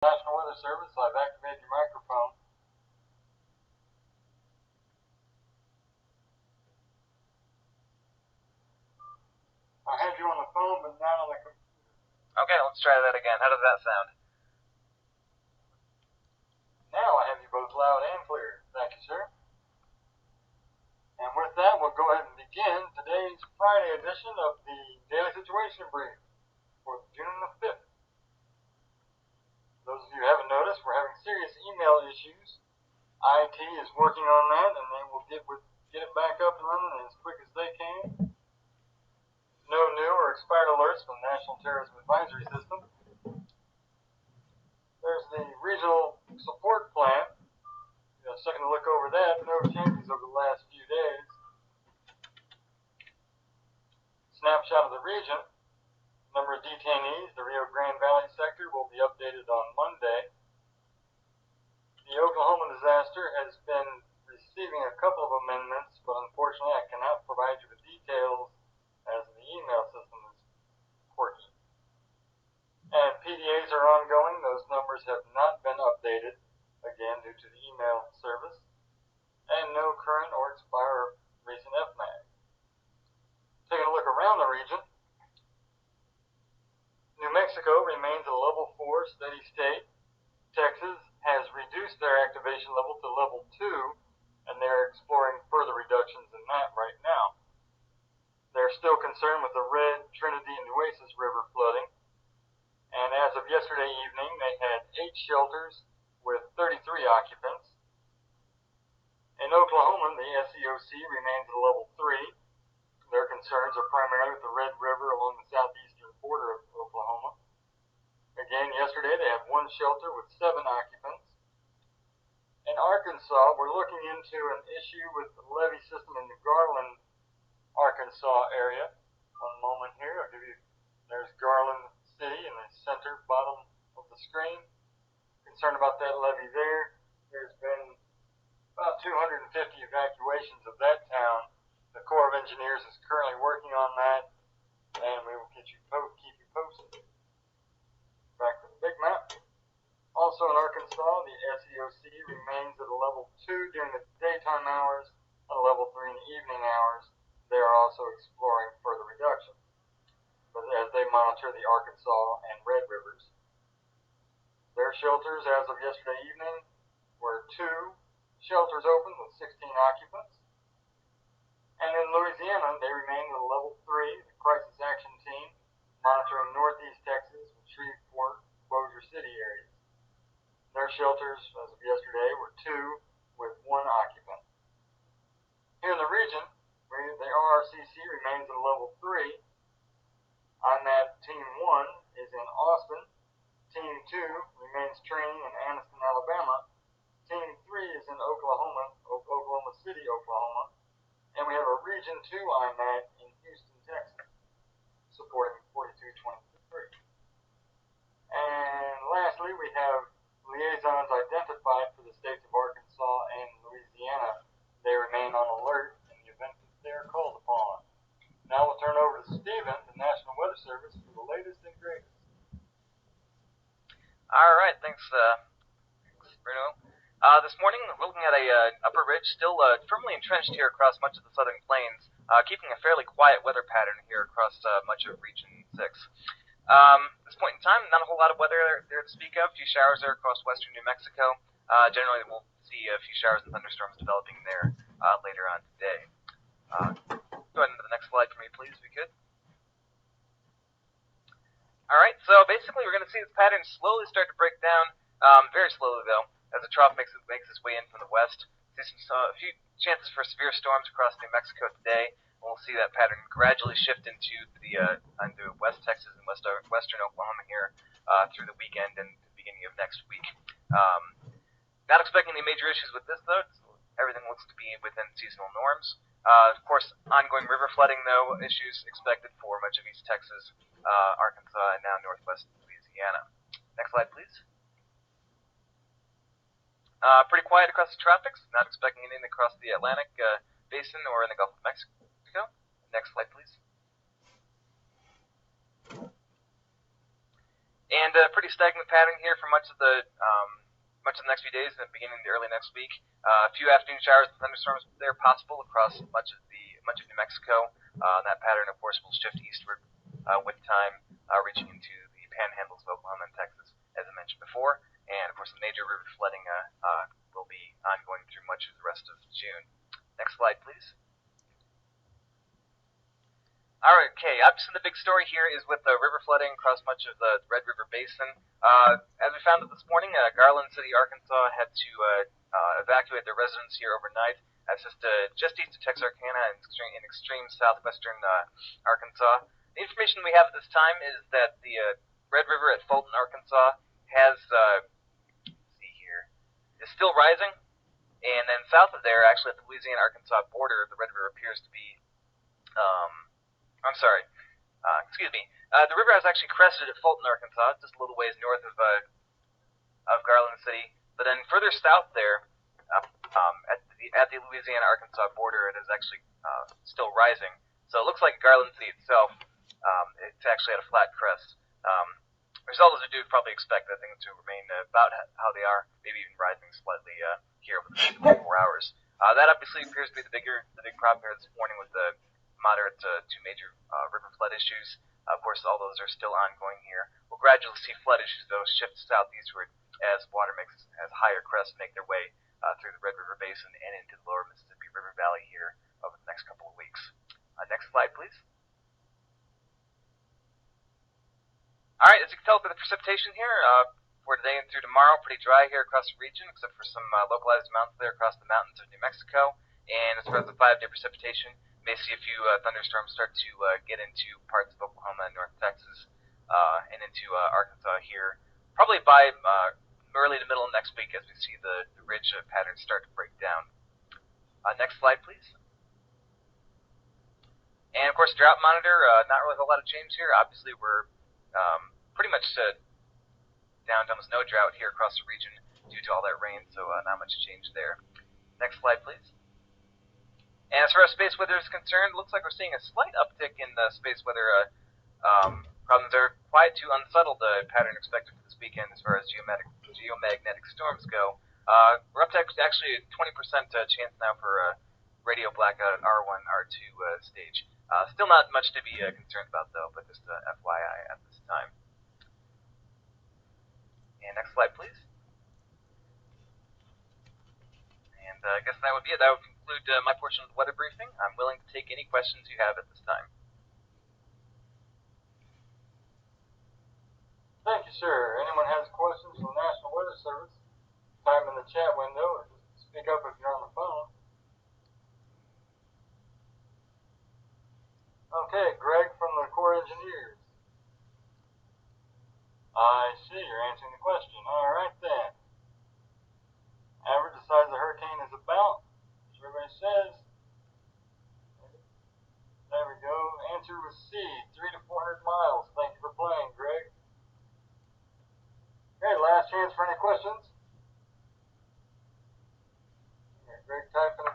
National Weather Service, I've activated your microphone. I had you on the phone, but not on the computer. Okay, let's try that again. How does that sound? Now I have you both loud and clear. Thank you, sir. And with that, we'll go ahead and begin today's Friday edition of the Daily Situation Brief for June the 5th. Those of you who haven't noticed, we're having serious email issues. IT is working on that, and they will get it back up and running as quick as they can. No new or expired alerts from the National Terrorism Advisory System. There's the regional support plan. A second to look over that. No changes over the last few days. Snapshot of the region. Number of detainees. The Rio Grande Valley sector will be updated on Monday. The Oklahoma disaster has been receiving a couple of amendments, but unfortunately I cannot provide you with details as the email system is quirky. And PDAs are ongoing. Those numbers have not been updated, again due to the email service, and no current or expired recent FMAG. Taking a look around the region, New Mexico remains a level 4 steady state. Texas has reduced their activation level to level 2, and they're exploring further reductions in that right now. They're still concerned with the Red, Trinity, and Nueces River flooding, and as of yesterday evening, they had 8 shelters with 33 occupants. In Oklahoma, the SEOC remains at level 3. Their concerns are primarily with the Red River along the southeastern border of Oklahoma. Again, yesterday they had 1 shelter with 7 occupants. In Arkansas, we're looking into an issue with the levee system in the Garland, Arkansas area. One moment here, there's Garland City in the center bottom of the screen. Concerned about that levee there. There's been about 250 evacuations of that town. The Corps of Engineers is currently working on that, and we will keep you posted. Back to the big map. Also in Arkansas, the SEOC remains at a level 2 during the daytime hours and a level 3 in the evening hours. They are also exploring further reductions, but as they monitor the Arkansas and Red Rivers. Their shelters as of yesterday evening were 2 shelters open with 16 occupants. And in Louisiana, they remain at a level 3, the Crisis Action Team, monitoring northeast Texas and Shreveport, Bossier City areas. Their shelters as of yesterday were 2 with 1 occupant. Here in the region, the RRCC remains at a level 3. IMAT Team 1 is in Austin. Team 2 remains training in Anniston, Alabama. Team 3 is in Oklahoma City, Oklahoma. And we have a Region 2 IMAT in Houston, Texas, supporting 4223. And lastly, we have liaisons identified for the states of Arkansas and Louisiana. They remain on alert in the event that they are called upon. Now we'll turn over to Stephen, the National Weather Service, for the latest and greatest. All right, thanks Bruno. This morning, we're looking at a upper ridge still firmly entrenched here across much of the southern plains, keeping a fairly quiet weather pattern here across much of Region 6. At this point in time, not a whole lot of weather there to speak of. A few showers there across western New Mexico. Generally, we'll see a few showers and thunderstorms developing there later on today. Go ahead into the next slide for me, please, if you could. Alright, so basically we're going to see this pattern slowly start to break down, very slowly though, as the trough makes its way in from the west. See a few chances for severe storms across New Mexico today, and we'll see that pattern gradually shift into West Texas and western Oklahoma here through the weekend and the beginning of next week. Not expecting any major issues with this though. Everything looks to be within seasonal norms. Of course, ongoing river flooding though, issues expected for much of East Texas, Arkansas, and now northwest Louisiana. Next slide, please. Pretty quiet across the tropics. Not expecting anything across the Atlantic basin or in the Gulf of Mexico. Next slide, please. And a pretty stagnant pattern here for much of the next few days and beginning the early next week. A few afternoon showers and thunderstorms there possible across much of New Mexico. That pattern, of course, will shift eastward with time, reaching into the panhandles of Oklahoma and Texas, as I mentioned before. And of course, the major river flooding will be ongoing through much of the rest of June. Next slide, please. Alright, okay, obviously the big story here is with the river flooding across much of the Red River Basin. As we found out this morning, Garland City, Arkansas had to evacuate their residents here overnight. That's just east of Texarkana in extreme southwestern Arkansas. The information we have at this time is that the Red River at Fulton, Arkansas is still rising, and then south of there, actually at the Louisiana-Arkansas border, the Red River appears to be the river has actually crested at Fulton, Arkansas, just a little ways north of Garland City. But then further south there, at the Louisiana-Arkansas border, it is actually still rising. So it looks like Garland City itself, it's actually at a flat crest. Result is we do probably expect that things to remain about how they are, maybe even rising slightly here over the next 24 hours. That obviously appears to be the big problem here this morning with the moderate to major river flood issues. Of course, all those are still ongoing here. We'll gradually see flood issues, though, shift southeastward as higher crests make their way through the Red River Basin and into the lower Mississippi River Valley here over the next couple of weeks. Next slide, please. All right, as you can tell by the precipitation here, for today and through tomorrow, pretty dry here across the region, except for some localized amounts there across the mountains of New Mexico. And as far as the 5-day precipitation, may see a few thunderstorms start to get into parts of Oklahoma and North Texas and into Arkansas here, probably by early to middle of next week as we see the ridge patterns start to break down. Next slide, please. And of course, drought monitor, not really a whole lot of change here. Obviously, we're pretty much down to almost no drought here across the region due to all that rain, so not much change there. Next slide, please. And as far as space weather is concerned, looks like we're seeing a slight uptick in the space weather problems. They're quiet to unsettled pattern expected for this weekend as far as geomagnetic storms go. We're up to actually a 20% chance now for radio blackout at R1, R2 stage. Still not much to be concerned about, though, but just FYI at this time. And next slide, please. And I guess that would be it. That would conclude my portion of the weather briefing. I'm willing to take any questions you have at this time. Thank you, sir. Anyone has questions from the National Weather Service, type in the chat window or just speak up if you're on the phone. Okay, Greg from the Corps Engineers. I see, you're answering the question. All right then. Average the size of the hurricane is about, as everybody says. There we go. Answer was C, 300 to 400 miles. Thank you for playing, Greg. Okay, last chance for any questions. Greg typing